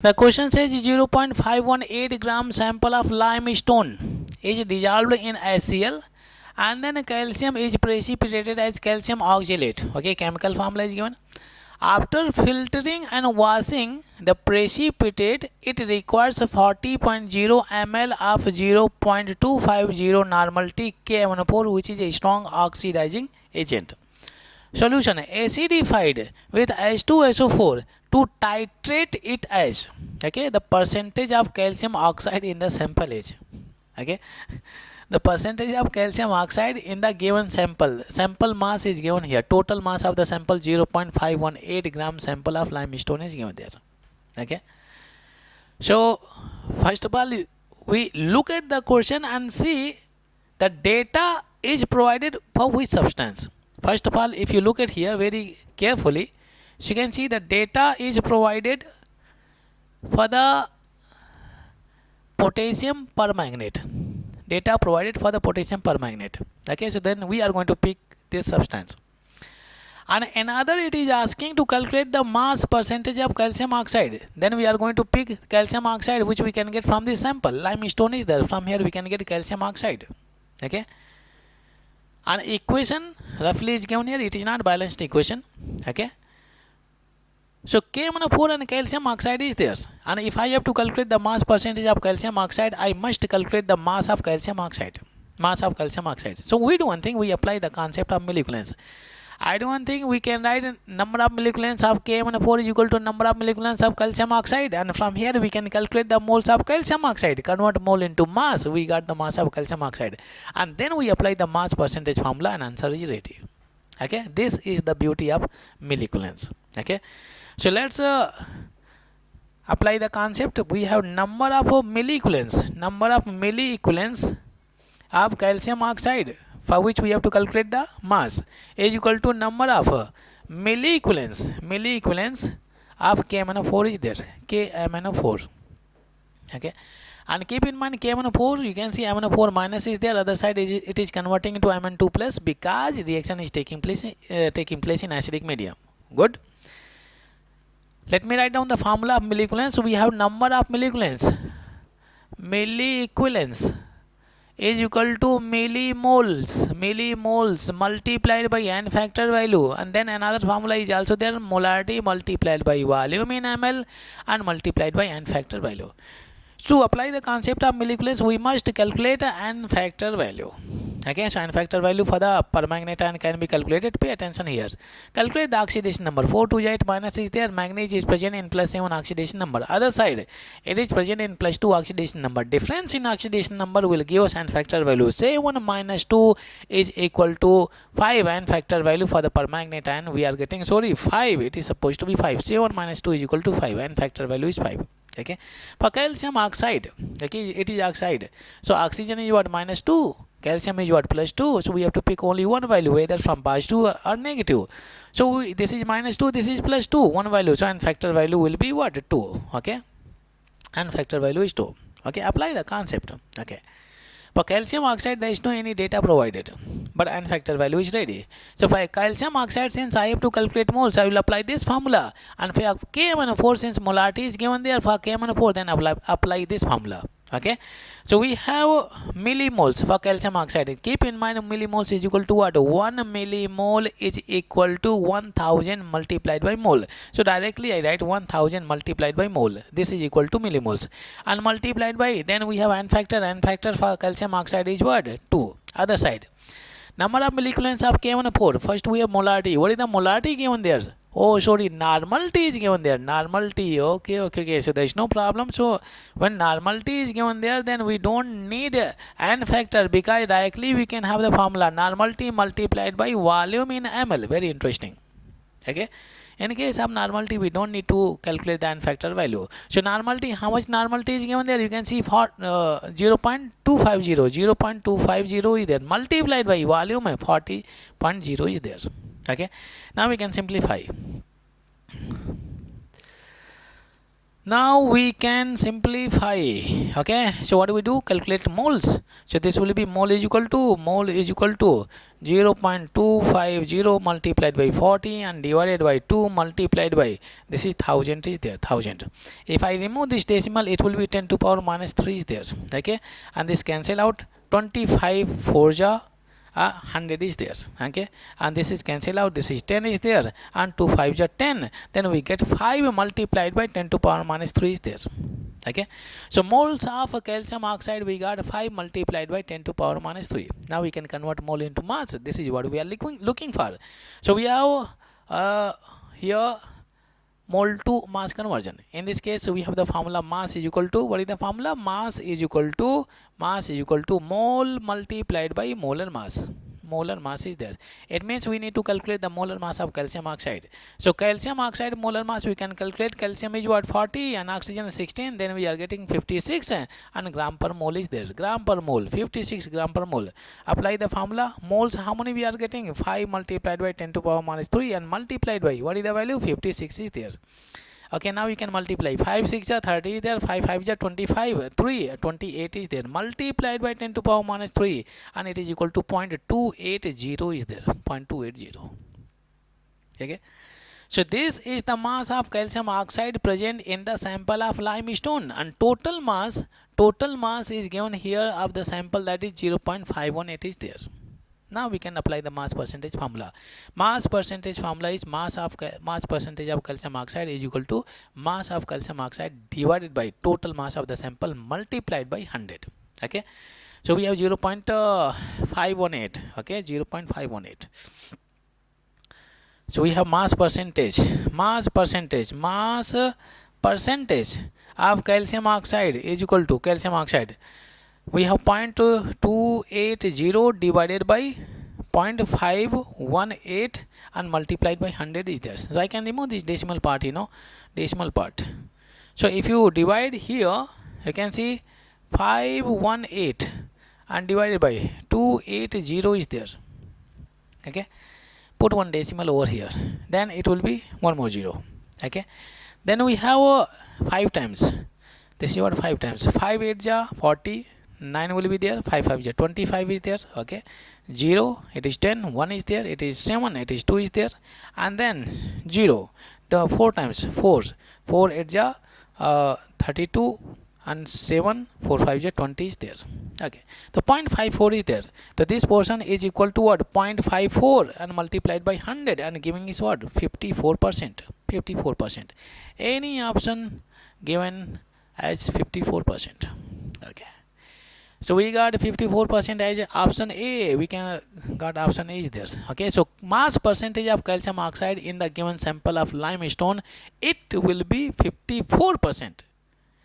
The question says 0.518 gram sample of limestone is dissolved in HCl and then calcium is precipitated as calcium oxalate. Okay, chemical formula is given. After filtering and washing the precipitate, it requires 40.0 ml of 0.250 normality KMnO4, which is a strong oxidizing agent. Solution: acidified with H2SO4 to titrate it as, okay, the percentage of calcium oxide in the sample is, okay, the percentage of calcium oxide in the given sample mass is given here. Total mass of the sample 0.518 gram sample of limestone is given there. Okay, so first of all we look at the question and see the data is provided for which substance. First of all, if you look at here very carefully, so you can see the data is provided for the potassium permanganate. Data provided for the potassium permanganate. Okay, so then we are going to pick this substance. And another, it is asking to calculate the mass percentage of calcium oxide. Then we are going to pick calcium oxide, which we can get from this sample. Limestone is there. From here we can get calcium oxide. Okay. An equation roughly is given here. It is not balanced equation. Okay. So KMnO4 and calcium oxide is there. And if I have to calculate the mass percentage of calcium oxide, I must calculate the mass of calcium oxide. Mass of calcium oxide. So we do one thing, we apply the concept of milliequivalence. I do one thing, we can write number of milliequivalence of KMnO4 is equal to number of milliequivalence of calcium oxide, and from here we can calculate the moles of calcium oxide, convert mole into mass, we got the mass of calcium oxide, and then we apply the mass percentage formula and answer is ready. Okay, this is the beauty of milliequivalence. Okay, so let's apply the concept. We have number of milliequivalence of calcium oxide, for which we have to calculate the mass, is equal to number of milliequivalence of KMnO4 is there, KMnO4. Okay, and keep in mind KMnO4, you can see MnO4 minus is there, other side it is converting into Mn2 plus, because reaction is taking place in acidic medium. Good. Let me write down the formula of milliequivalence. We have number of milliequivalence is equal to millimoles multiplied by n factor value, and then another formula is also there, molarity multiplied by volume in ml and multiplied by n factor value. To apply the concept of milliequivalence, we must calculate n factor value. Okay, so n factor value for the permanganate ion can be calculated. Pay attention here. Calculate the oxidation number. 4 to 8 minus is there. Manganese is present in +7 oxidation number. Other side, it is present in +2 oxidation number. Difference in oxidation number will give us n factor value. 7 minus 2 is equal to 5. N factor value for the permanganate ion we are getting, 5. It is supposed to be 5. 7 minus 2 is equal to 5. N factor value is 5. Okay, for calcium oxide, okay, it is oxide, so oxygen is what, -2, calcium is what, +2, so we have to pick only one value, either from positive or negative. So this is -2, this is +2, one value, so n factor value will be what, 2. Okay, n factor value is 2. Okay, apply the concept. Okay, for calcium oxide there is no any data provided, but n factor value is ready. So for calcium oxide, since I have to calculate moles, I will apply this formula, and for KMnO4, since molarity is given there for KMnO4, then apply this formula. Okay, so we have millimoles for calcium oxide. Keep in mind millimoles is equal to what, 1 millimole is equal to 1000 multiplied by mole. So directly I write 1000 multiplied by mole, this is equal to millimoles, and multiplied by, then we have n factor for calcium oxide is what, 2. Other side, number of milliequivalence of KMnO4. First we have molarity. What is the molarity given there? Oh, sorry, normality is given there. Normality. Okay. So there is no problem. So when normality is given there, then we don't need n factor, because directly we can have the formula normality multiplied by volume in ml. Very interesting. Okay. In case of normality, we don't need to calculate the n factor value. So normality, how much normality is given there? You can see for 0.250 is there, multiplied by volume 40.0 is there. Okay, now we can simplify. Okay, so what do we do? Calculate moles. So this will be mole is equal to 0.250 multiplied by 40 and divided by 2 multiplied by, this is 1000 is there, 1000. If I remove this decimal, it will be 10 to power minus 3 is there. Okay, and this cancel out. 25 4 ja 100 is there. Okay, and this is cancel out. This is 10 is there, and 2 5 ja 10. Then we get 5 multiplied by 10 to power minus 3 is there. Okay, so moles of calcium oxide we got 5 multiplied by 10 to power minus 3. Now we can convert mole into mass. This is what we are looking for. So we have here mole to mass conversion. In this case, we have the formula mass is equal to, what is the formula? Mass is equal to mole multiplied by molar mass. Molar mass is there. It means we need to calculate the molar mass of calcium oxide. So calcium oxide molar mass we can calculate. Calcium is what, 40 and oxygen is 16. Then we are getting 56 and gram per mole is there. Gram per mole, 56 gram per mole. Apply the formula. Moles, how many we are getting? 5 multiplied by 10 to power minus 3 and multiplied by, what is the value? 56 is there. Okay, now we can multiply. 5 6 are 30 is there, 5 5 are 25, 3 28 is there, multiplied by 10 to power minus 3, and it is equal to 0.280 is there, 0.280. Okay, so this is the mass of calcium oxide present in the sample of limestone, and total mass is given here of the sample, that is 0.518 is there. Now we can apply the mass percentage formula. Mass percentage formula is mass percentage of calcium oxide is equal to mass of calcium oxide divided by total mass of the sample multiplied by 100. Okay, so we have 0.518. Okay, 0.518. So we have mass percentage of calcium oxide is equal to calcium oxide. We have 0.280 divided by 0.518 and multiplied by 100 is there. So I can remove this decimal part, decimal part. So if you divide here, you can see 518 and divided by 280 is there. Okay, put one decimal over here, then it will be one more 0. Okay, then we have 5 times. This is what 5 times. 5 8 ja 40. 9 will be there, 5 5 is 25 is there. Okay, 0 it is 10, 1 is there, it is 7, it is 2 is there, and then 0, the 4 times, 4 8 ja 32 and 7 4 5 ja 20 is there. Okay, the 0.54 is there. So this portion is equal to what? 0.54 and multiplied by 100 and giving is what? 54%. 54%. Any option given as 54%. Okay, so we got 54% as option A. We can got option A is there. Okay, so mass percentage of calcium oxide in the given sample of limestone, it will be 54%.